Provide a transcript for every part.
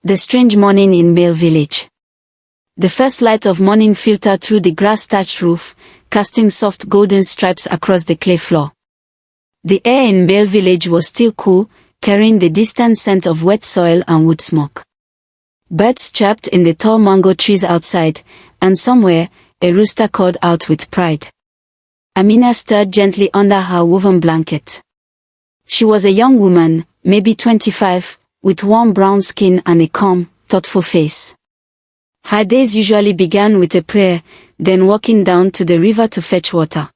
The strange morning in Bale Village. The first light of morning filtered through the grass-thatched roof, casting soft golden stripes across the clay floor. The air in Bale Village was still cool, carrying the distant scent of wet soil and wood smoke. Birds chirped in the tall mango trees outside, and somewhere, a rooster called out with pride. Amina stirred gently under her woven blanket. She was a young woman, maybe 25, with warm brown skin and a calm, thoughtful face. Her days usually began with a prayer, then walking down to the river to fetch water.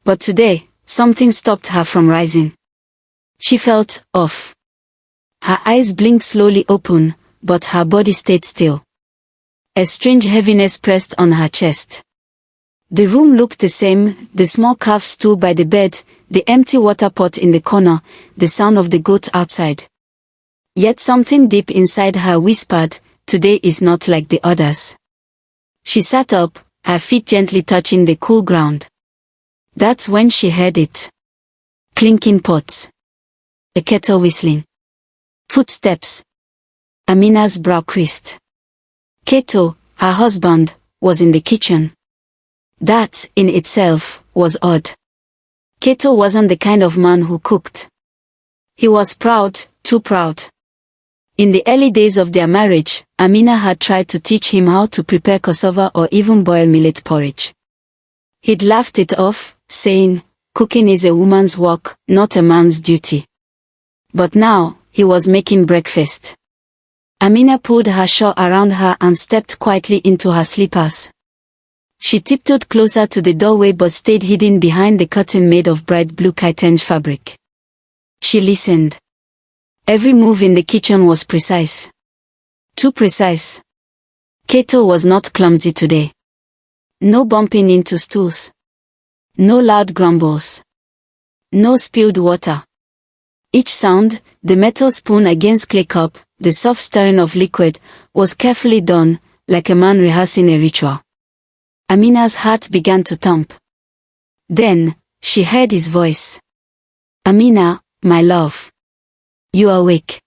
But today, something stopped her from rising. She felt off. Her eyes blinked slowly open, but her body stayed still. A strange heaviness pressed on her chest. The room looked the same, the small carved stool by the bed, the empty water pot in the corner, the sound of the goat outside. Yet something deep inside her whispered, "Today is not like the others." She sat up, her feet gently touching the cool ground. That's when she heard it. Clinking pots. A kettle whistling. Footsteps. Amina's brow creased. Keto, her husband, was in the kitchen. That, in itself, was odd. Keto wasn't the kind of man who cooked. He was proud, too proud. In the early days of their marriage, Amina had tried to teach him how to prepare cassava or even boil millet porridge. He'd laughed it off, saying, "Cooking is a woman's work, not a man's duty." But now, he was making breakfast. Amina pulled her shawl around her and stepped quietly into her slippers. She tiptoed closer to the doorway but stayed hidden behind the curtain made of bright blue chitined fabric. She listened. Every move in the kitchen was precise. Too precise. Keto was not clumsy today. No bumping into stools. No loud grumbles. No spilled water. Each sound, the metal spoon against clay cup, the soft stirring of liquid, was carefully done, like a man rehearsing a ritual. Amina's heart began to thump. Then, she heard his voice. "Amina, my love. You are awake."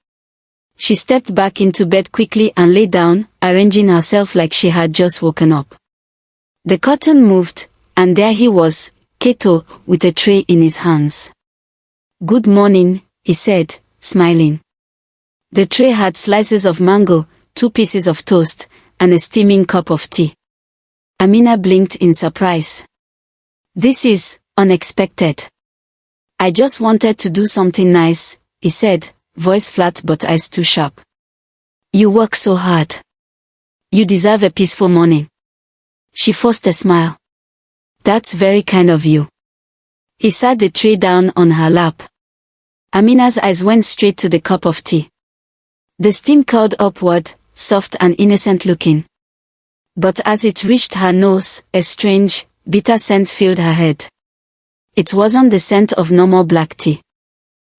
She stepped back into bed quickly and lay down, arranging herself like she had just woken up. The curtain moved, and there he was, Keto, with a tray in his hands. "Good morning," he said, smiling. The tray had slices of mango, 2 pieces of toast, and a steaming cup of tea. Amina blinked in surprise. "This is unexpected. I just wanted to do something nice," he said, voice flat but eyes too sharp. "You work so hard. You deserve a peaceful morning." She forced a smile. "That's very kind of you." He sat the tray down on her lap. Amina's eyes went straight to the cup of tea. The steam curled upward, soft and innocent looking. But as it reached her nose, a strange, bitter scent filled her head. It wasn't the scent of normal black tea.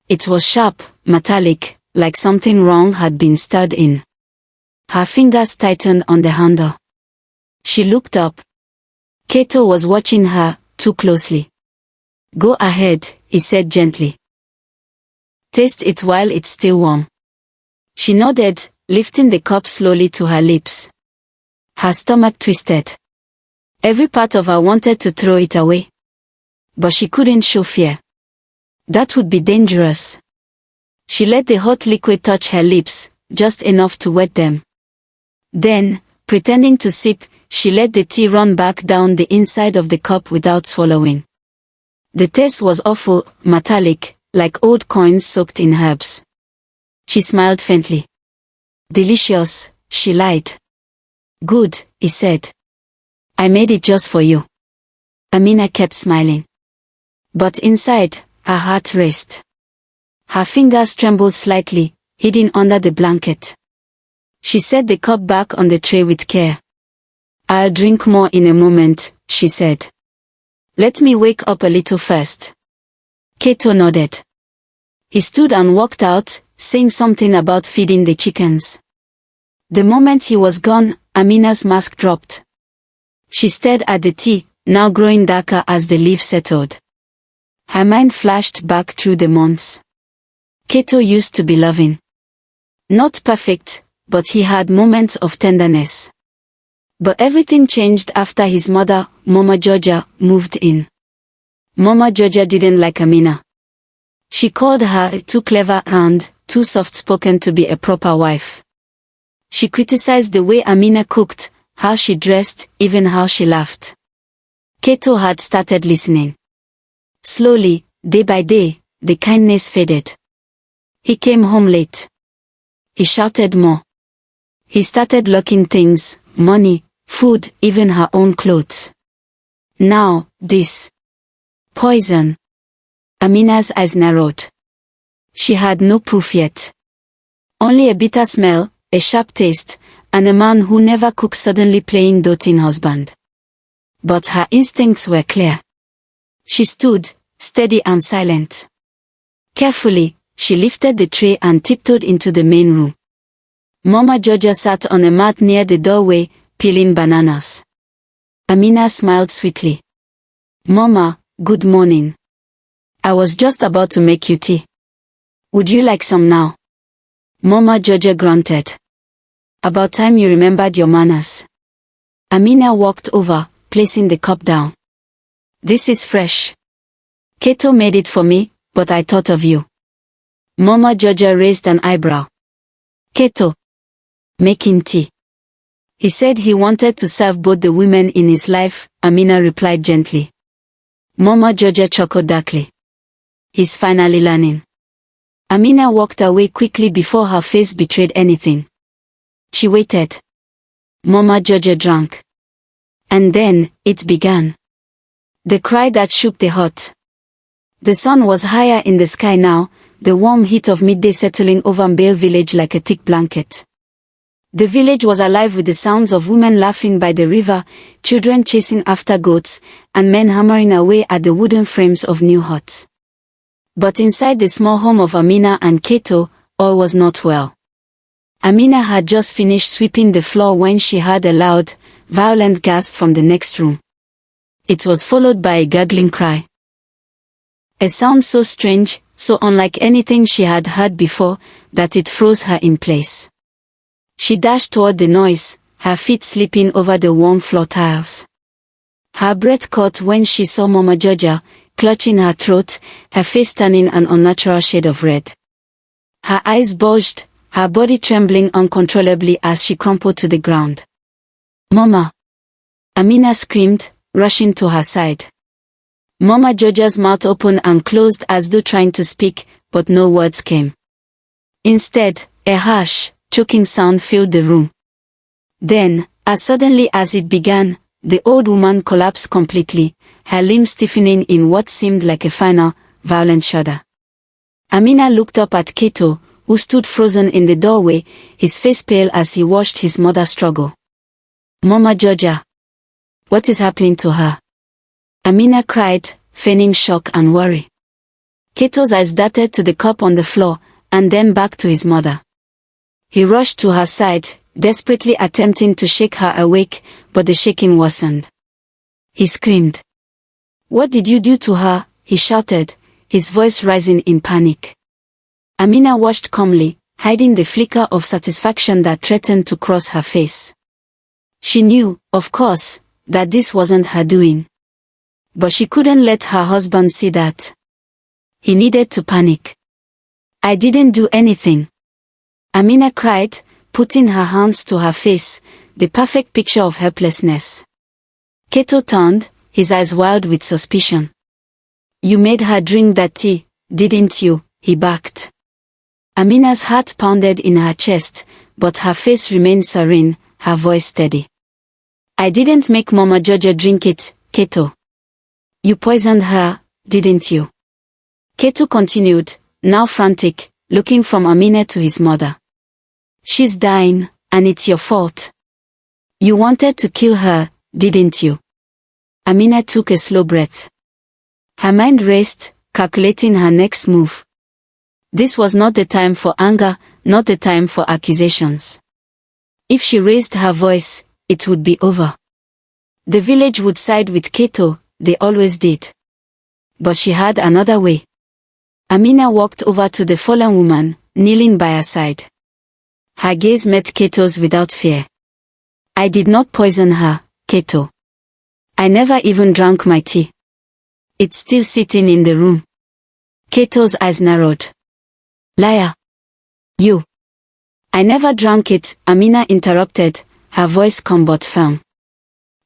It was sharp, metallic, like something wrong had been stirred in. Her fingers tightened on the handle. She looked up. Keto was watching her, too closely. "Go ahead," he said gently. "Taste it while it's still warm." She nodded, lifting the cup slowly to her lips. Her stomach twisted. Every part of her wanted to throw it away. But she couldn't show fear. That would be dangerous. She let the hot liquid touch her lips, just enough to wet them. Then, pretending to sip, she let the tea run back down the inside of the cup without swallowing. The taste was awful, metallic, like old coins soaked in herbs. She smiled faintly. "Delicious," she lied. "Good," he said. "I made it just for you." Amina kept smiling. But inside, her heart raced. Her fingers trembled slightly, hidden under the blanket. She set the cup back on the tray with care. "I'll drink more in a moment," she said. "Let me wake up a little first." Keto nodded. He stood and walked out, saying something about feeding the chickens. The moment he was gone, Amina's mask dropped. She stared at the tea, now growing darker as the leaf settled. Her mind flashed back through the months. Keto used to be loving. Not perfect, but he had moments of tenderness. But everything changed after his mother, Mama Georgia, moved in. Mama Georgia didn't like Amina. She called her too clever and too soft-spoken to be a proper wife. She criticized the way Amina cooked, how she dressed, even how she laughed. Kato had started listening. Slowly, day by day, the kindness faded. He came home late. He shouted more. He started locking things, money, food, even her own clothes. Now, this. Poison. Amina's eyes narrowed. She had no proof yet. Only a bitter smell, a sharp taste, and a man who never cooks suddenly playing doting husband. But her instincts were clear. She stood, steady and silent. Carefully, she lifted the tray and tiptoed into the main room. Mama Georgia sat on a mat near the doorway, peeling bananas. Amina smiled sweetly. Mama, good morning. I was just about to make you tea. Would you like some now? Mama Georgia grunted. About time you remembered your manners. Amina walked over, placing the cup down. This is fresh. Kato made it for me, but I thought of you. Mama Georgia raised an eyebrow. Kato. Making tea. He said he wanted to serve both the women in his life, Amina replied gently. Mama Georgia chuckled darkly. He's finally learning. Amina walked away quickly before her face betrayed anything. She waited. Mama Georgia drank. And then, it began. The cry that shook the hut. The sun was higher in the sky now, the warm heat of midday settling over Mbale village like a thick blanket. The village was alive with the sounds of women laughing by the river, children chasing after goats, and men hammering away at the wooden frames of new huts. But inside the small home of Amina and Kato, all was not well. Amina had just finished sweeping the floor when she heard a loud, violent gasp from the next room. It was followed by a gurgling cry. A sound so strange, so unlike anything she had heard before, that it froze her in place. She dashed toward the noise, her feet slipping over the warm floor tiles. Her breath caught when she saw Mama Georgia, clutching her throat, her face turning an unnatural shade of red. Her eyes bulged, her body trembling uncontrollably as she crumpled to the ground. Mama! Amina screamed, rushing to her side. Mama Georgia's mouth opened and closed as though trying to speak, but no words came. Instead, a harsh, choking sound filled the room. Then, as suddenly as it began, the old woman collapsed completely, her limbs stiffening in what seemed like a final, violent shudder. Amina looked up at Kato, who stood frozen in the doorway, his face pale as he watched his mother struggle. Mama Georgia. What is happening to her? Amina cried, feigning shock and worry. Kato's eyes darted to the cup on the floor, and then back to his mother. He rushed to her side, desperately attempting to shake her awake, but the shaking worsened. He screamed. What did you do to her? He shouted, his voice rising in panic. Amina watched calmly, hiding the flicker of satisfaction that threatened to cross her face. She knew, of course, that this wasn't her doing. But she couldn't let her husband see that. He needed to panic. I didn't do anything. Amina cried, putting her hands to her face, the perfect picture of helplessness. Kato turned, his eyes wild with suspicion. You made her drink that tea, didn't you? He barked. Amina's heart pounded in her chest, but her face remained serene, her voice steady. I didn't make Mama Georgia drink it, Kato. You poisoned her, didn't you? Kato continued, now frantic, looking from Amina to his mother. She's dying, and it's your fault. You wanted to kill her, didn't you? Amina took a slow breath. Her mind raced, calculating her next move. This was not the time for anger, not the time for accusations. If she raised her voice, it would be over. The village would side with Kato, they always did. But she had another way. Amina walked over to the fallen woman, kneeling by her side. Her gaze met Keto's without fear. I did not poison her, Keto. I never even drank my tea. It's still sitting in the room. Keto's eyes narrowed. Liar. You. I never drank it, Amina interrupted, her voice calm but firm.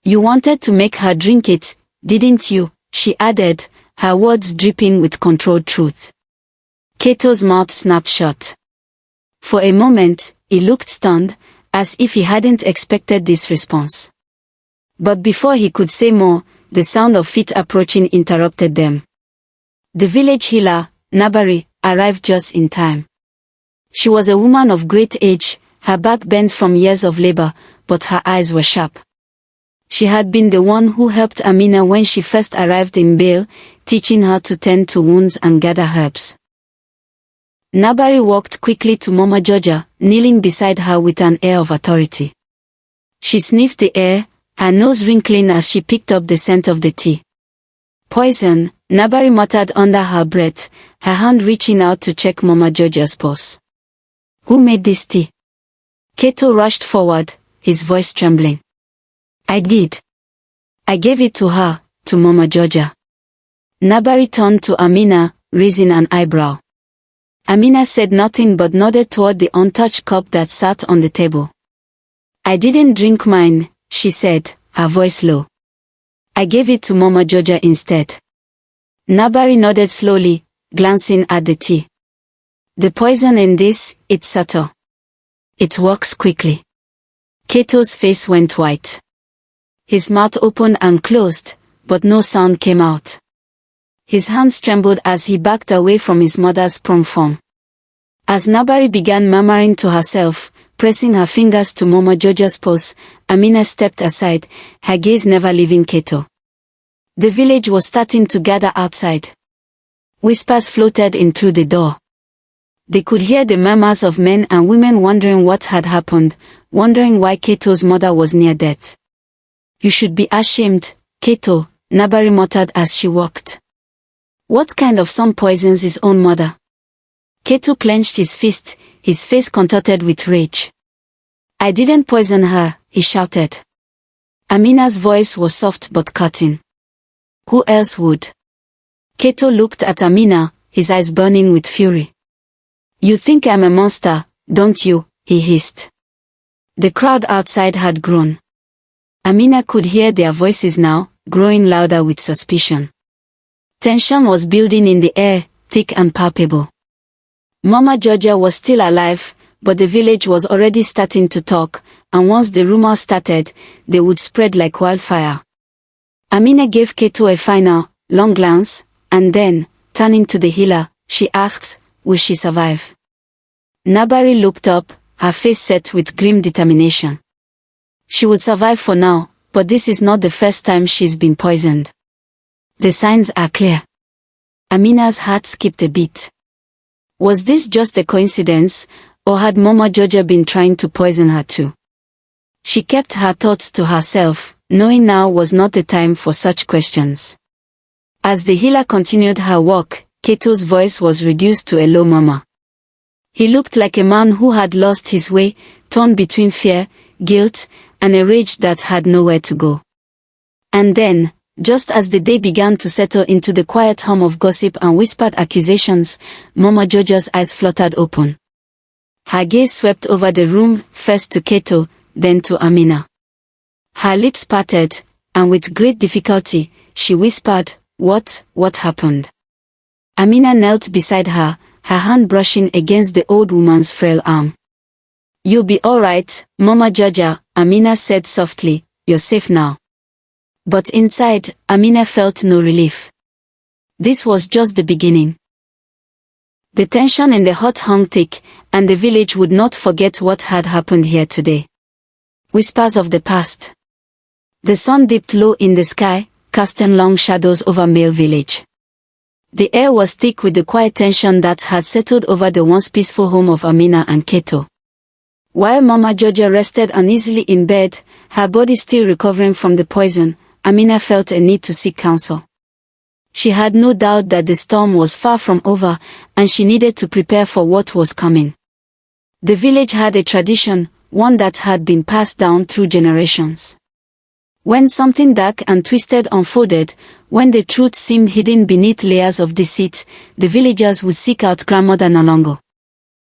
You wanted to make her drink it, didn't you? She added, her words dripping with controlled truth. Keto's mouth snapped shut. For a moment, he looked stunned, as if he hadn't expected this response. But before he could say more, the sound of feet approaching interrupted them. The village healer, Nabari, arrived just in time. She was a woman of great age, her back bent from years of labor, but her eyes were sharp. She had been the one who helped Amina when she first arrived in Bale, teaching her to tend to wounds and gather herbs. Nabari walked quickly to Mama Georgia, kneeling beside her with an air of authority. She sniffed the air, her nose wrinkling as she picked up the scent of the tea. Poison, Nabari muttered under her breath, her hand reaching out to check Mama Georgia's pulse. Who made this tea? Keto rushed forward, his voice trembling. I did. I gave it to her, to Mama Georgia. Nabari turned to Amina, raising an eyebrow. Amina said nothing but nodded toward the untouched cup that sat on the table. I didn't drink mine, she said, her voice low. I gave it to Mama Georgia instead. Nabari nodded slowly, glancing at the tea. The poison in this, it's subtle. It works quickly. Keto's face went white. His mouth opened and closed, but no sound came out. His hands trembled as he backed away from his mother's prone form. As Nabari began murmuring to herself, pressing her fingers to Mama Georgia's pulse, Amina stepped aside, her gaze never leaving Keto. The village was starting to gather outside. Whispers floated in through the door. They could hear the murmurs of men and women wondering what had happened, wondering why Keto's mother was near death. You should be ashamed, Keto, Nabari muttered as she walked. What kind of son poisons his own mother? Keto clenched his fist, his face contorted with rage. I didn't poison her, he shouted. Amina's voice was soft but cutting. Who else would? Keto looked at Amina, his eyes burning with fury. You think I'm a monster, don't you? He hissed. The crowd outside had grown. Amina could hear their voices now, growing louder with suspicion. Tension was building in the air, thick and palpable. Mama Georgia was still alive, but the village was already starting to talk, and once the rumor started, they would spread like wildfire. Amina gave Keto a final, long glance, and then, turning to the healer, she asked, will she survive? Nabari looked up, her face set with grim determination. She will survive for now, but this is not the first time she's been poisoned. The signs are clear. Amina's heart skipped a beat. Was this just a coincidence, or had Mama Georgia been trying to poison her too? She kept her thoughts to herself, knowing now was not the time for such questions. As the healer continued her walk, Keto's voice was reduced to a low murmur. He looked like a man who had lost his way, torn between fear, guilt, and a rage that had nowhere to go. And then, just as the day began to settle into the quiet hum of gossip and whispered accusations, Mama Georgia's eyes fluttered open. Her gaze swept over the room, first to Keto, then to Amina. Her lips parted, and with great difficulty, she whispered, What happened? Amina knelt beside her, her hand brushing against the old woman's frail arm. You'll be all right, Mama Georgia, Amina said softly, you're safe now. But inside, Amina felt no relief. This was just the beginning. The tension in the hut hung thick, and the village would not forget what had happened here today. Whispers of the past. The sun dipped low in the sky, casting long shadows over Male Village. The air was thick with the quiet tension that had settled over the once peaceful home of Amina and Keto. While Mama Georgia rested uneasily in bed, her body still recovering from the poison, Amina felt a need to seek counsel. She had no doubt that the storm was far from over, and she needed to prepare for what was coming. The village had a tradition, one that had been passed down through generations. When something dark and twisted unfolded, when the truth seemed hidden beneath layers of deceit, the villagers would seek out Grandmother Nalongo.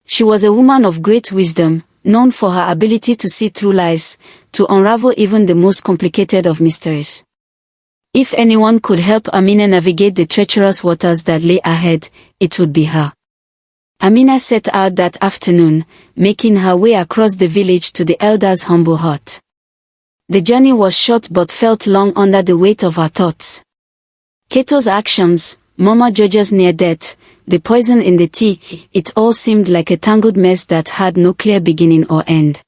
She was a woman of great wisdom, known for her ability to see through lies, to unravel even the most complicated of mysteries. If anyone could help Amina navigate the treacherous waters that lay ahead, it would be her. Amina set out that afternoon, making her way across the village to the elder's humble hut. The journey was short but felt long under the weight of her thoughts. Keto's actions, Mama Georgia's near death, the poison in the tea, it all seemed like a tangled mess that had no clear beginning or end.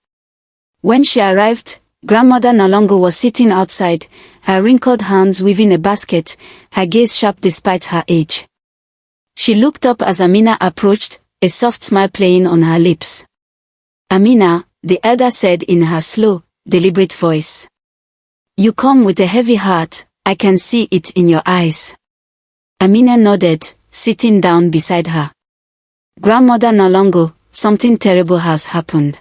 When she arrived, Grandmother Nalongo was sitting outside, her wrinkled hands weaving a basket, her gaze sharp despite her age. She looked up as Amina approached, a soft smile playing on her lips. "Amina," the elder said in her slow, deliberate voice. "You come with a heavy heart, I can see it in your eyes." Amina nodded, sitting down beside her. "Grandmother Nalongo, something terrible has happened.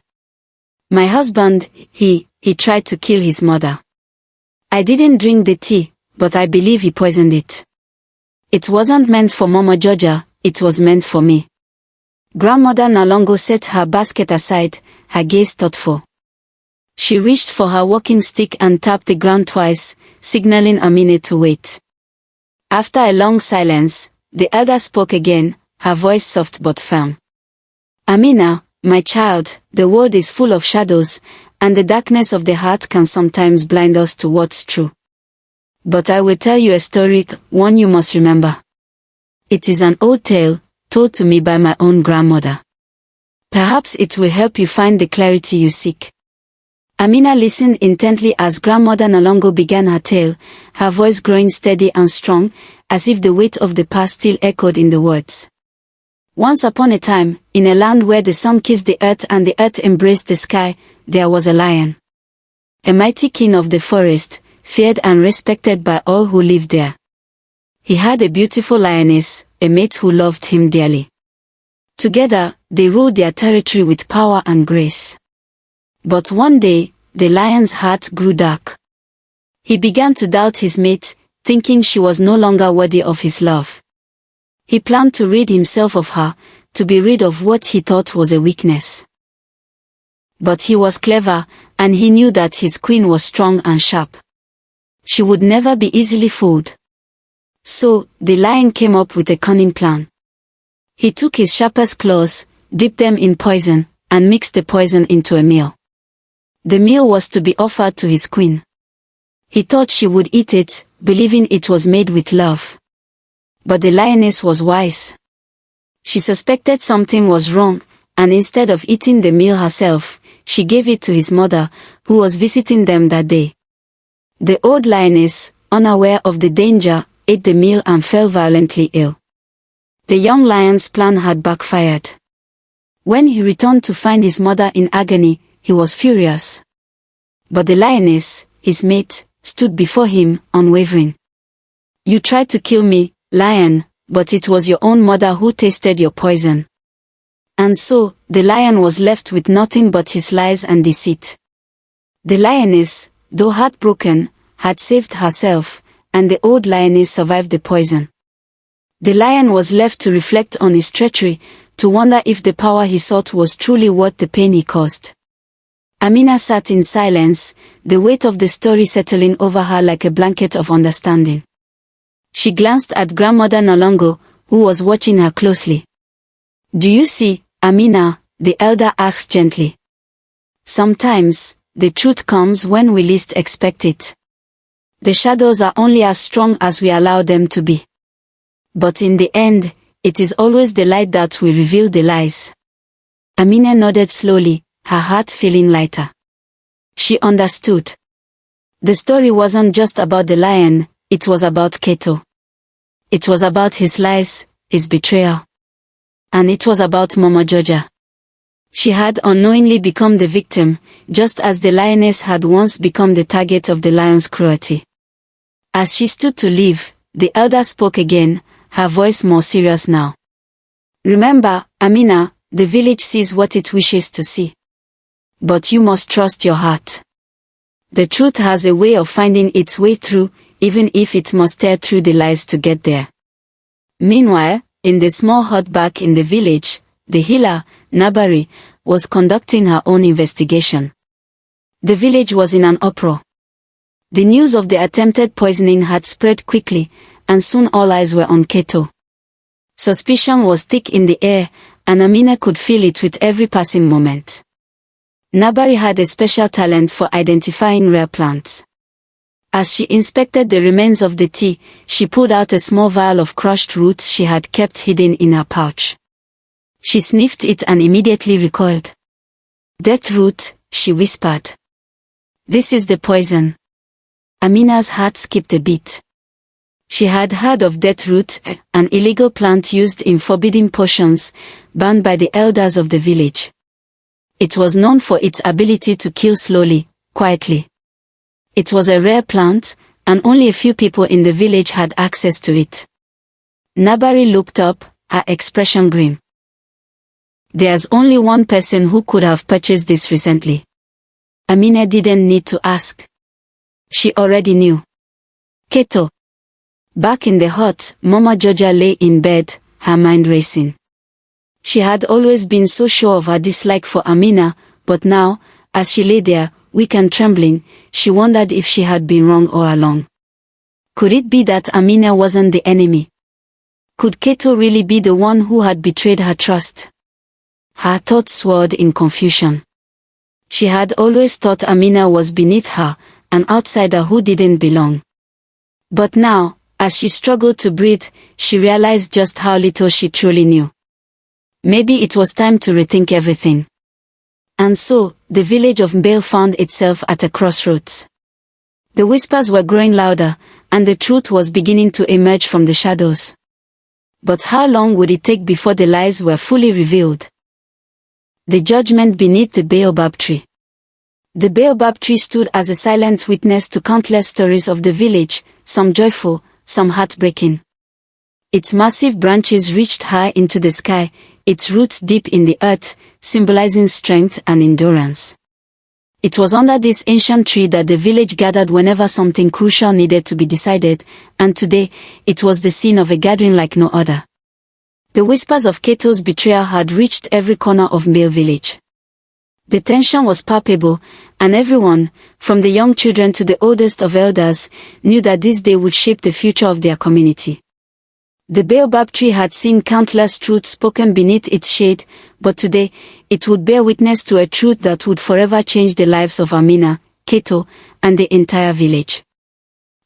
My husband, he tried to kill his mother. I didn't drink the tea, but I believe he poisoned it. It wasn't meant for Mama Georgia, it was meant for me." Grandmother Nalongo set her basket aside, her gaze thoughtful. She reached for her walking stick and tapped the ground twice, signaling Amina to wait. After a long silence, the elder spoke again, her voice soft but firm. "Amina, my child, the world is full of shadows, and the darkness of the heart can sometimes blind us to what's true. But I will tell you a story, one you must remember. It is an old tale, told to me by my own grandmother. Perhaps it will help you find the clarity you seek." Amina listened intently as Grandmother Nalongo began her tale, her voice growing steady and strong, as if the weight of the past still echoed in the words. "Once upon a time, in a land where the sun kissed the earth and the earth embraced the sky, there was a lion. A mighty king of the forest, feared and respected by all who lived there. He had a beautiful lioness, a mate who loved him dearly. Together, they ruled their territory with power and grace. But one day, the lion's heart grew dark. He began to doubt his mate, thinking she was no longer worthy of his love. He planned to rid himself of her, to be rid of what he thought was a weakness. But he was clever, and he knew that his queen was strong and sharp. She would never be easily fooled. So, the lion came up with a cunning plan. He took his sharpest claws, dipped them in poison, and mixed the poison into a meal. The meal was to be offered to his queen. He thought she would eat it, believing it was made with love. But the lioness was wise. She suspected something was wrong, and instead of eating the meal herself, she gave it to his mother, who was visiting them that day. The old lioness, unaware of the danger, ate the meal and fell violently ill. The young lion's plan had backfired. When he returned to find his mother in agony, he was furious. But the lioness, his mate, stood before him, unwavering. "You tried to kill me, lion, but it was your own mother who tasted your poison." And so, the lion was left with nothing but his lies and deceit. The lioness, though heartbroken, had saved herself, and the old lioness survived the poison. The lion was left to reflect on his treachery, to wonder if the power he sought was truly worth the pain he caused. Amina sat in silence, the weight of the story settling over her like a blanket of understanding. She glanced at Grandmother Nalongo, who was watching her closely. "Do you see, Amina?" the elder asked gently. "Sometimes, the truth comes when we least expect it. The shadows are only as strong as we allow them to be. But in the end, it is always the light that will reveal the lies." Amina nodded slowly, her heart feeling lighter. She understood. The story wasn't just about the lion, it was about Keto. It was about his lies, his betrayal. And it was about Mama Georgia. She had unknowingly become the victim, just as the lioness had once become the target of the lion's cruelty. As she stood to leave, the elder spoke again, her voice more serious now. "Remember, Amina, The village sees what it wishes to see. But you must trust your heart. The truth has a way of finding its way through, even if it must tear through the lies to get there. Meanwhile, in the small hut back in the village, the healer, Nabari, was conducting her own investigation. The village was in an uproar. The news of the attempted poisoning had spread quickly, and soon all eyes were on Keto. Suspicion was thick in the air, and Amina could feel it with every passing moment. Nabari had a special talent for identifying rare plants. As she inspected the remains of the tea, she pulled out a small vial of crushed roots she had kept hidden in her pouch. She sniffed it and immediately recoiled. "Death root," she whispered. "This is the poison." Amina's heart skipped a beat. She had heard of death root, an illegal plant used in forbidden potions, banned by the elders of the village. It was known for its ability to kill slowly, quietly. It was a rare plant, and only a few people in the village had access to it. Nabari looked up, her expression grim. "There's only one person who could have purchased this recently." Amina didn't need to ask. She already knew. Keto. Back in the hut, Mama Georgia lay in bed, her mind racing. She had always been so sure of her dislike for Amina, but now, as she lay there, weak and trembling, she wondered if she had been wrong all along. Could it be that Amina wasn't the enemy? Could Keto really be the one who had betrayed her trust? Her thoughts swirled in confusion. She had always thought Amina was beneath her, an outsider who didn't belong. But now, as she struggled to breathe, she realized just how little she truly knew. Maybe it was time to rethink everything. And so, the village of Mbale found itself at a crossroads. The whispers were growing louder, and the truth was beginning to emerge from the shadows. But how long would it take before the lies were fully revealed? The judgment beneath the baobab tree. The baobab tree stood as a silent witness to countless stories of the village, some joyful, some heartbreaking. Its massive branches reached high into the sky, its roots deep in the earth, symbolizing strength and endurance. It was under this ancient tree that the village gathered whenever something crucial needed to be decided, and today, it was the scene of a gathering like no other. The whispers of Keto's betrayal had reached every corner of Mbale village. The tension was palpable, and everyone, from the young children to the oldest of elders, knew that this day would shape the future of their community. The baobab tree had seen countless truths spoken beneath its shade, but today, it would bear witness to a truth that would forever change the lives of Amina, Keto, and the entire village.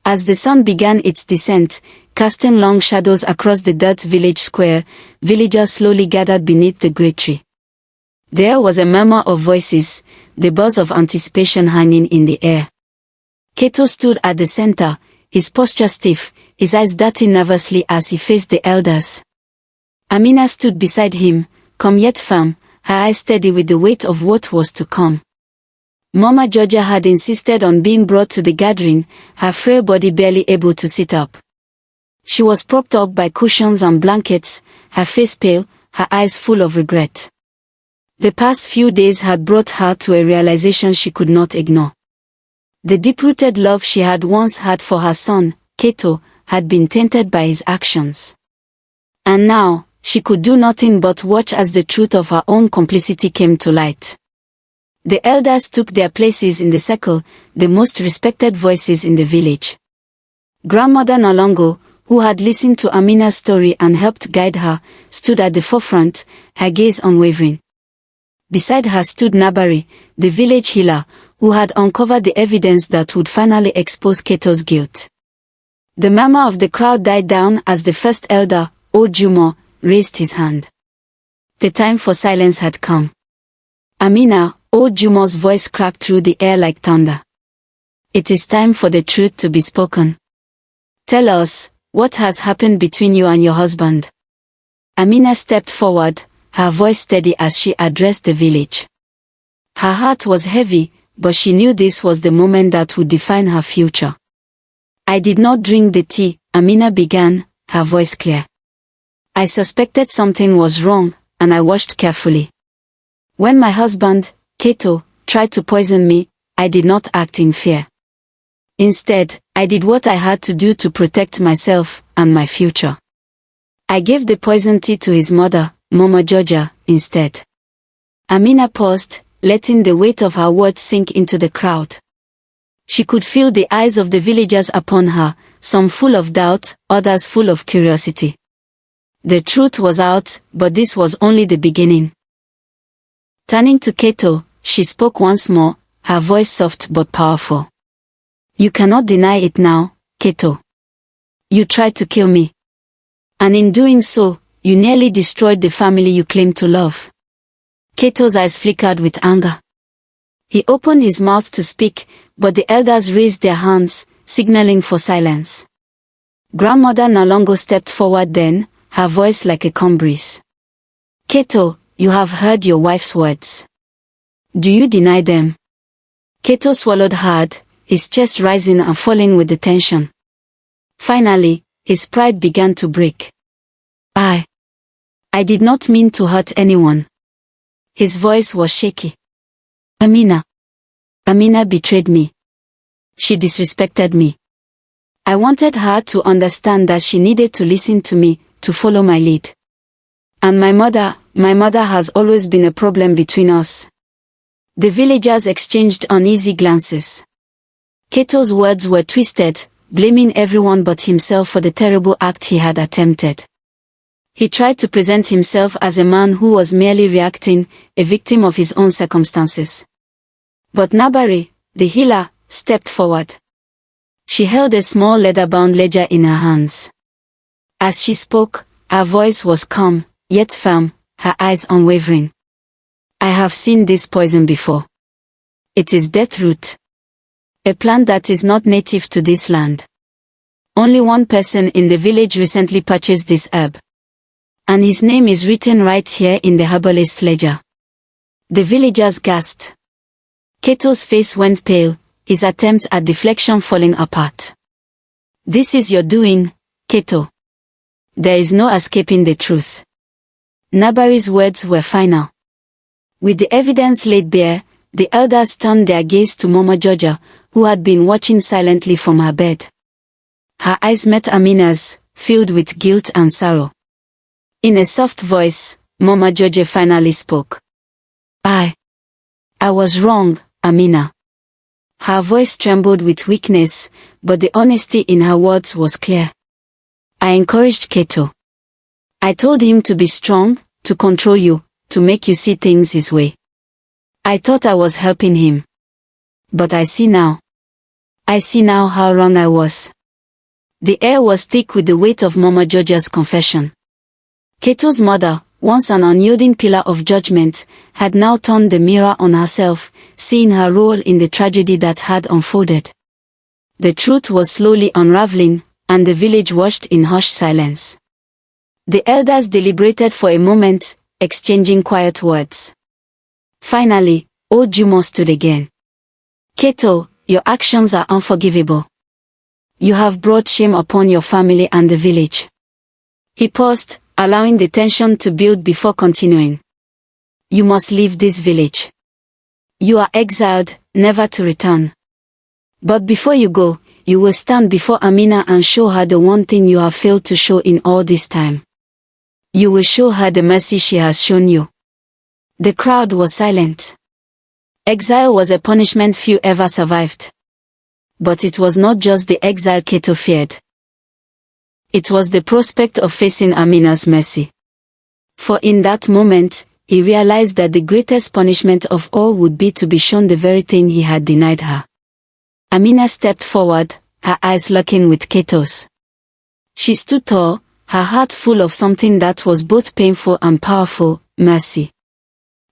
As the sun began its descent, casting long shadows across the dirt village square, villagers slowly gathered beneath the great tree. There was a murmur of voices, the buzz of anticipation hanging in the air. Keto stood at the center, his posture stiff, his eyes darting nervously as he faced the elders. Amina stood beside him, calm yet firm, her eyes steady with the weight of what was to come. Mama Georgia had insisted on being brought to the gathering, her frail body barely able to sit up. She was propped up by cushions and blankets, her face pale, her eyes full of regret. The past few days had brought her to a realization she could not ignore. The deep-rooted love she had once had for her son, Keto, had been tainted by his actions. And now, she could do nothing but watch as the truth of her own complicity came to light. The elders took their places in the circle, the most respected voices in the village. Grandmother Nalongo, who had listened to Amina's story and helped guide her, stood at the forefront, her gaze unwavering. Beside her stood Nabari, the village healer, who had uncovered the evidence that would finally expose Keto's guilt. The murmur of the crowd died down as the first elder, Old Jumo, raised his hand. The time for silence had come. Amina, Old Jumo's voice cracked through the air like thunder. It is time for the truth to be spoken. Tell us, what has happened between you and your husband? Amina stepped forward, her voice steady as she addressed the village. Her heart was heavy, but she knew this was the moment that would define her future. I did not drink the tea, Amina began, her voice clear. I suspected something was wrong, and I watched carefully. When my husband, Keto, tried to poison me, I did not act in fear. Instead, I did what I had to do to protect myself and my future. I gave the poison tea to his mother, Mama Georgia, instead. Amina paused, letting the weight of her words sink into the crowd. She could feel the eyes of the villagers upon her, some full of doubt, others full of curiosity. The truth was out, but this was only the beginning. Turning to Keto, she spoke once more, her voice soft but powerful. You cannot deny it now, Keto. You tried to kill me. And in doing so, you nearly destroyed the family you claim to love. Keto's eyes flickered with anger. He opened his mouth to speak, but the elders raised their hands, signaling for silence. Grandmother Nalongo stepped forward then, her voice like a calm breeze. Keto, you have heard your wife's words. Do you deny them? Keto swallowed hard, his chest rising and falling with the tension. Finally, his pride began to break. I did not mean to hurt anyone. His voice was shaky. Amina betrayed me. She disrespected me. I wanted her to understand that she needed to listen to me, to follow my lead. And my mother has always been a problem between us. The villagers exchanged uneasy glances. Keto's words were twisted, blaming everyone but himself for the terrible act he had attempted. He tried to present himself as a man who was merely reacting, a victim of his own circumstances. But Nabari, the healer, stepped forward. She held a small leather-bound ledger in her hands. As she spoke, her voice was calm, yet firm, her eyes unwavering. I have seen this poison before. It is death root. A plant that is not native to this land. Only one person in the village recently purchased this herb. And his name is written right here in the herbalist ledger. The villagers gasped. Keto's face went pale, his attempt at deflection falling apart. This is your doing, Keto. There is no escaping the truth. Nabari's words were final. With the evidence laid bare, the elders turned their gaze to Mama Georgia, who had been watching silently from her bed. Her eyes met Amina's, filled with guilt and sorrow. In a soft voice, Mama Georgia finally spoke. I was wrong, Amina. Her voice trembled with weakness, but the honesty in her words was clear. I encouraged Keto. I told him to be strong, to control you, to make you see things his way. I thought I was helping him. But I see now. I see now how wrong I was. The air was thick with the weight of Mama Georgia's confession. Keto's mother, once an unyielding pillar of judgment, had now turned the mirror on herself, seeing her role in the tragedy that had unfolded. The truth was slowly unraveling, and the village watched in hushed silence. The elders deliberated for a moment, exchanging quiet words. Finally, old Jumo stood again. Keto, your actions are unforgivable. You have brought shame upon your family and the village. He paused, allowing the tension to build before continuing. You must leave this village. You are exiled, never to return. But before you go, you will stand before Amina and show her the one thing you have failed to show in all this time. You will show her the mercy she has shown you. The crowd was silent. Exile was a punishment few ever survived. But it was not just the exile Keto feared. It was the prospect of facing Amina's mercy. For in that moment, he realized that the greatest punishment of all would be to be shown the very thing he had denied her. Amina stepped forward, her eyes locking with Keto's. She stood tall, her heart full of something that was both painful and powerful, mercy.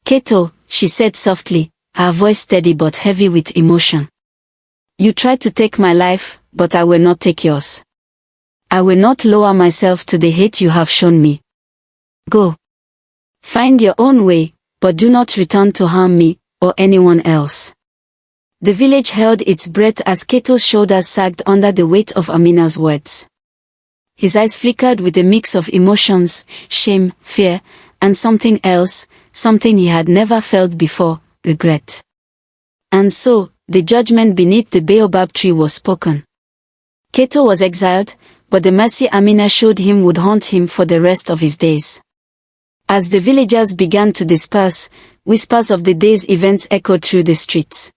Keto, she said softly, her voice steady but heavy with emotion. You tried to take my life, but I will not take yours. I will not lower myself to the hate you have shown me. Go. Find your own way, but do not return to harm me, or anyone else. The village held its breath as Keto's shoulders sagged under the weight of Amina's words. His eyes flickered with a mix of emotions, shame, fear, and something else, something he had never felt before, regret. And so, the judgment beneath the baobab tree was spoken. Keto was exiled, but the mercy Amina showed him would haunt him for the rest of his days. As the villagers began to disperse, whispers of the day's events echoed through the streets.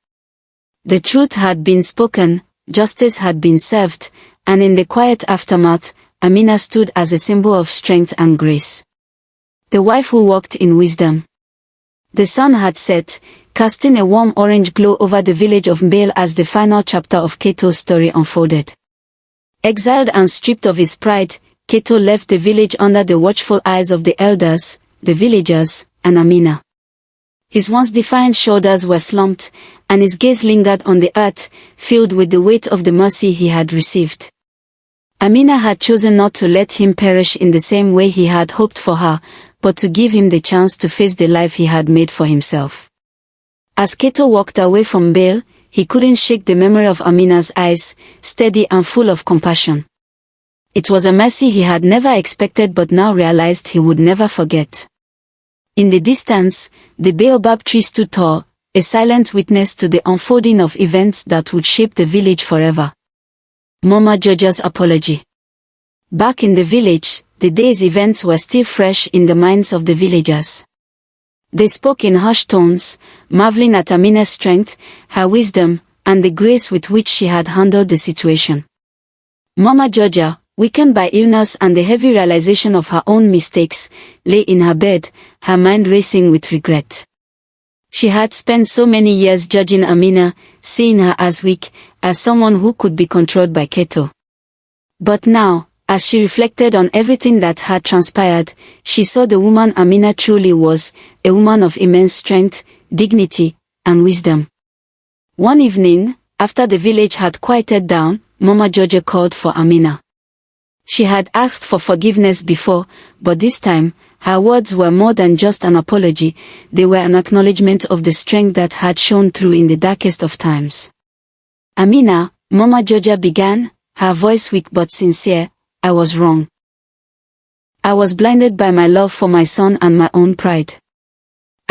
The truth had been spoken, justice had been served, and in the quiet aftermath, Amina stood as a symbol of strength and grace. The wife who walked in wisdom. The sun had set, casting a warm orange glow over the village of Mbale as the final chapter of Keto's story unfolded. Exiled and stripped of his pride, Keto left the village under the watchful eyes of the elders, the villagers, and Amina. His once defiant shoulders were slumped, and his gaze lingered on the earth, filled with the weight of the mercy he had received. Amina had chosen not to let him perish in the same way he had hoped for her, but to give him the chance to face the life he had made for himself. As Keto walked away from Mbale, he couldn't shake the memory of Amina's eyes, steady and full of compassion. It was a mercy he had never expected but now realized he would never forget. In the distance, the baobab tree stood tall, a silent witness to the unfolding of events that would shape the village forever. Mama Georgia's apology. Back in the village, the day's events were still fresh in the minds of the villagers. They spoke in hushed tones, marveling at Amina's strength, her wisdom, and the grace with which she had handled the situation. Mama Georgia, weakened by illness and the heavy realization of her own mistakes, lay in her bed, her mind racing with regret. She had spent so many years judging Amina, seeing her as weak, as someone who could be controlled by Keto. But now, as she reflected on everything that had transpired, she saw the woman Amina truly was, a woman of immense strength, dignity, and wisdom. One evening, after the village had quieted down, Mama Georgia called for Amina. She had asked for forgiveness before, but this time, her words were more than just an apology, they were an acknowledgement of the strength that had shone through in the darkest of times. Amina, Mama Georgia began, her voice weak but sincere, I was wrong. I was blinded by my love for my son and my own pride.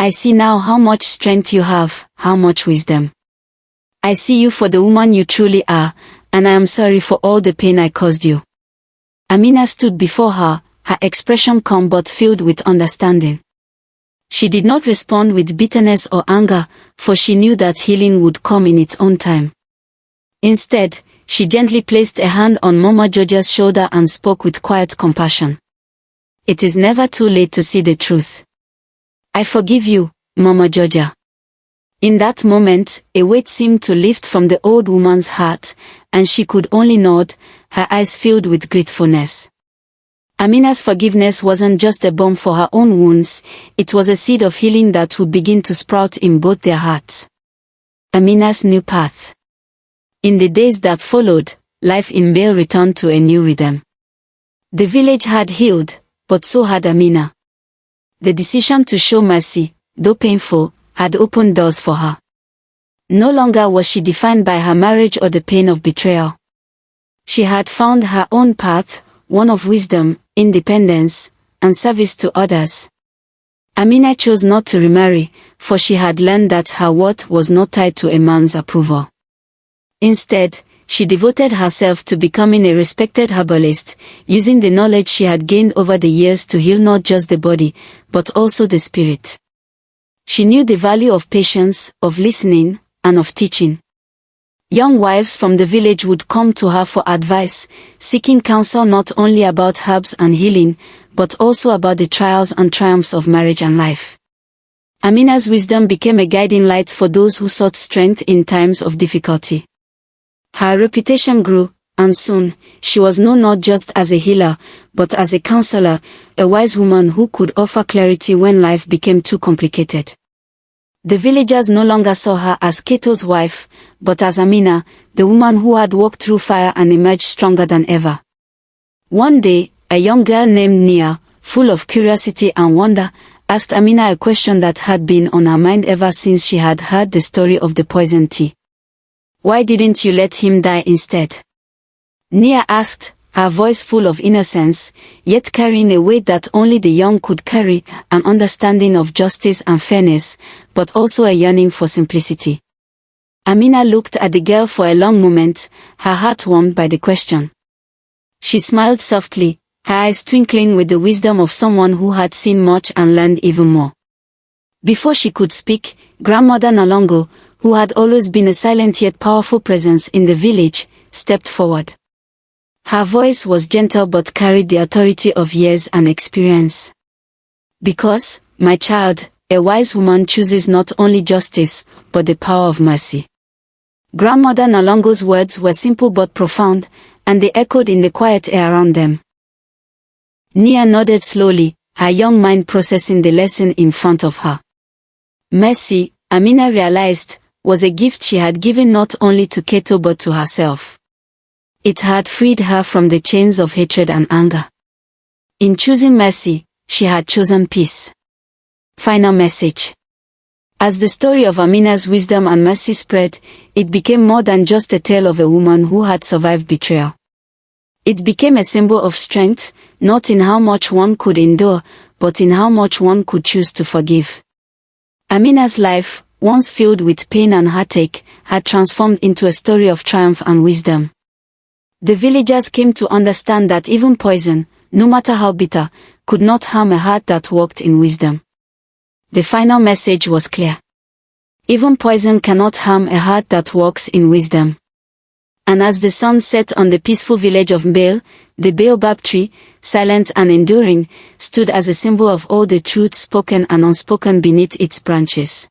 I see now how much strength you have, how much wisdom. I see you for the woman you truly are, and I am sorry for all the pain I caused you. Amina stood before her, her expression calm but filled with understanding. She did not respond with bitterness or anger, for she knew that healing would come in its own time. Instead, she gently placed a hand on Mama Georgia's shoulder and spoke with quiet compassion. It is never too late to see the truth. I forgive you, Mama Georgia. In that moment, a weight seemed to lift from the old woman's heart, and she could only nod, her eyes filled with gratefulness. Amina's forgiveness wasn't just a balm for her own wounds, it was a seed of healing that would begin to sprout in both their hearts. Amina's new path. In the days that followed, life in Mbale returned to a new rhythm. The village had healed, but so had Amina. The decision to show mercy, though painful, had opened doors for her. No longer was she defined by her marriage or the pain of betrayal. She had found her own path, one of wisdom, independence, and service to others. Amina chose not to remarry, for she had learned that her worth was not tied to a man's approval. Instead, she devoted herself to becoming a respected herbalist, using the knowledge she had gained over the years to heal not just the body, but also the spirit. She knew the value of patience, of listening, and of teaching. Young wives from the village would come to her for advice, seeking counsel not only about herbs and healing, but also about the trials and triumphs of marriage and life. Amina's wisdom became a guiding light for those who sought strength in times of difficulty. Her reputation grew, and soon, she was known not just as a healer, but as a counselor, a wise woman who could offer clarity when life became too complicated. The villagers no longer saw her as Keto's wife, but as Amina, the woman who had walked through fire and emerged stronger than ever. One day, a young girl named Nia, full of curiosity and wonder, asked Amina a question that had been on her mind ever since she had heard the story of the poison tea. Why didn't you let him die instead? Nia asked, her voice full of innocence, yet carrying a weight that only the young could carry, an understanding of justice and fairness, but also a yearning for simplicity. Amina looked at the girl for a long moment, her heart warmed by the question. She smiled softly, her eyes twinkling with the wisdom of someone who had seen much and learned even more. Before she could speak, Grandmother Nalongo, who had always been a silent yet powerful presence in the village, stepped forward. Her voice was gentle but carried the authority of years and experience. Because, my child, a wise woman chooses not only justice, but the power of mercy. Grandmother Nalongo's words were simple but profound, and they echoed in the quiet air around them. Nia nodded slowly, her young mind processing the lesson in front of her. Mercy, Amina realized, was a gift she had given not only to Keto but to herself. It had freed her from the chains of hatred and anger. In choosing mercy, she had chosen peace. Final message. As the story of Amina's wisdom and mercy spread, it became more than just a tale of a woman who had survived betrayal. It became a symbol of strength, not in how much one could endure, but in how much one could choose to forgive. Amina's life, once filled with pain and heartache, had transformed into a story of triumph and wisdom. The villagers came to understand that even poison, no matter how bitter, could not harm a heart that walked in wisdom. The final message was clear. Even poison cannot harm a heart that walks in wisdom. And as the sun set on the peaceful village of Mbale, the baobab tree, silent and enduring, stood as a symbol of all the truth spoken and unspoken beneath its branches.